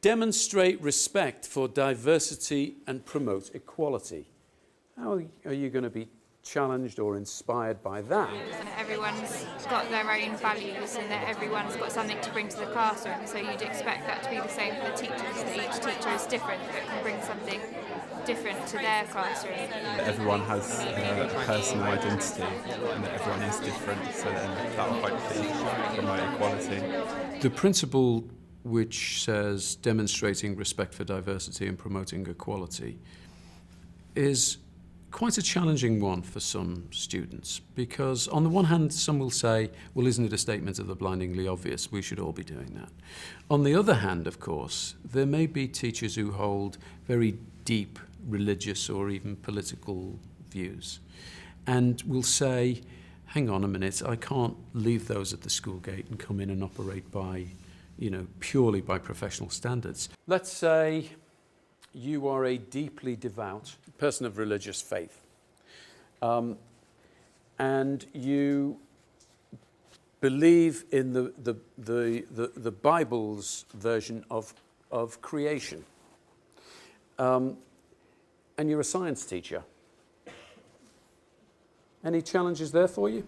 demonstrate respect for diversity and promote equality. How are you going to be challenged or inspired by that? Everyone's got their own values and that everyone's got something to bring to the classroom, so you'd expect that to be the same for the teachers, that each teacher is different but can bring something different to their classroom. Everyone has a personal identity and that everyone is different, so then that will hopefully promote equality. The principle which says demonstrating respect for diversity and promoting equality is quite a challenging one for some students, because on the one hand some will say, well, isn't it a statement of the blindingly obvious, we should all be doing that. On the other hand, of course, there may be teachers who hold very deep religious or even political views and will say, hang on a minute, I can't leave those at the school gate and come in and operate by, purely by professional standards. Let's say you are a deeply devout person of religious faith, and you believe in the Bible's version of creation, and you're a science teacher. Any challenges there for you?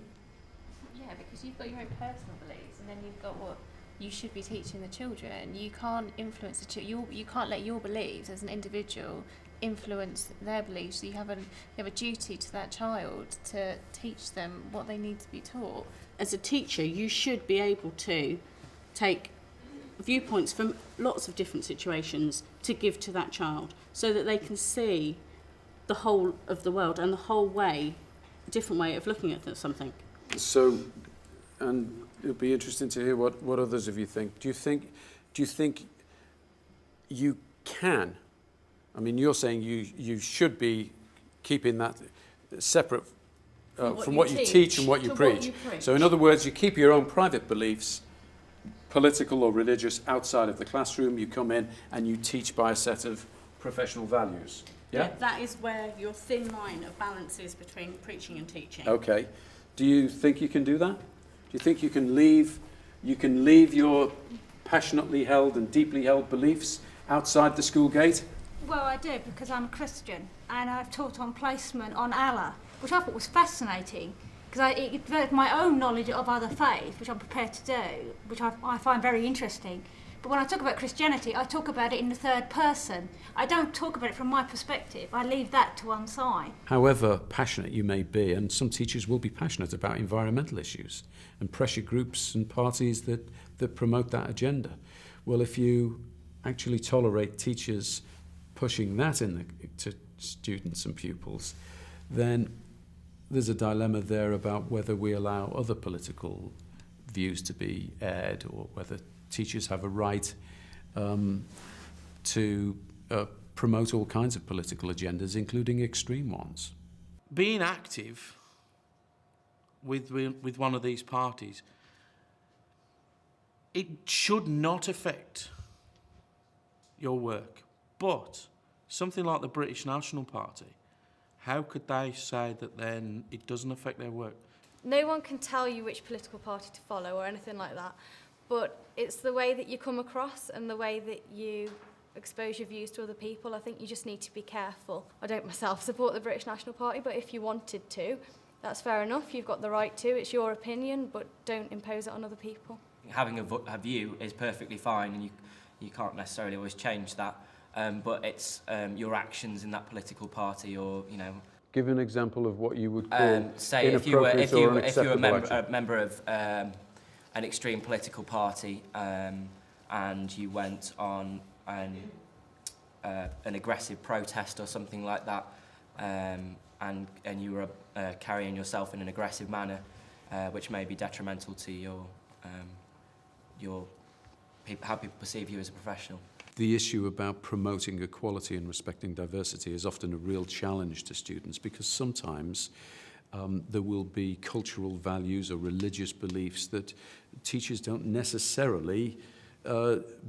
Yeah, because you've got your own personal beliefs, and then you've got what you should be teaching the children. You can't influence you can't let your beliefs as an individual influence their beliefs. So you have a duty to that child to teach them what they need to be taught. As a teacher, you should be able to take viewpoints from lots of different situations to give to that child, so that they can see the whole of the world and the whole way, different way of looking at something. So, and it'll be interesting to hear what others of you think. Do you think you can? I mean, you're saying you should be keeping that separate from what you teach and what you preach. So in other words, you keep your own private beliefs, political or religious, outside of the classroom. You come in and you teach by a set of professional values. Yeah? That is where your thin line of balance is between preaching and teaching. Okay. Do you think you can do that? Do you think you can leave your passionately held and deeply held beliefs outside the school gate? Well, I do, because I'm a Christian and I've taught on placement on Allah, which I thought was fascinating, because it developed my own knowledge of other faiths, which I'm prepared to do, which I find very interesting. But when I talk about Christianity, I talk about it in the third person. I don't talk about it from my perspective. I leave that to one side. However passionate you may be, and some teachers will be passionate about environmental issues and pressure groups and parties that promote that agenda. Well, if you actually tolerate teachers pushing that to students and pupils, then there's a dilemma there about whether we allow other political views to be aired, or whether teachers have a right to promote all kinds of political agendas, including extreme ones. Being active with one of these parties, it should not affect your work. But something like the British National Party, how could they say that then it doesn't affect their work? No one can tell you which political party to follow or anything like that, but it's the way that you come across and the way that you expose your views to other people. I think you just need to be careful. I don't myself support the British National Party, but if you wanted to, that's fair enough. You've got the right to. It's your opinion, but don't impose it on other people. Having a view is perfectly fine, and you can't necessarily always change that. But it's your actions in that political party, or Give an example of what you would call say if you were a member of an extreme political party, and you went on an aggressive protest or something like that, and you were carrying yourself in an aggressive manner, which may be detrimental to your how people perceive you as a professional. The issue about promoting equality and respecting diversity is often a real challenge to students, because sometimes there will be cultural values or religious beliefs that teachers don't necessarily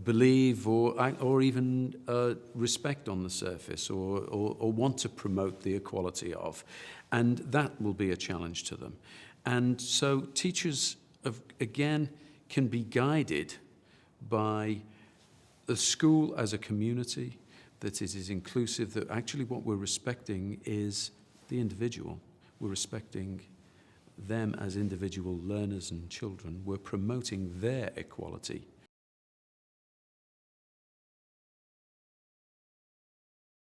believe or even respect on the surface, or want to promote the equality of, and that will be a challenge to them. And so teachers again can be guided by the school as a community, that it is inclusive, that actually what we're respecting is the individual. We're respecting them as individual learners and children. We're promoting their equality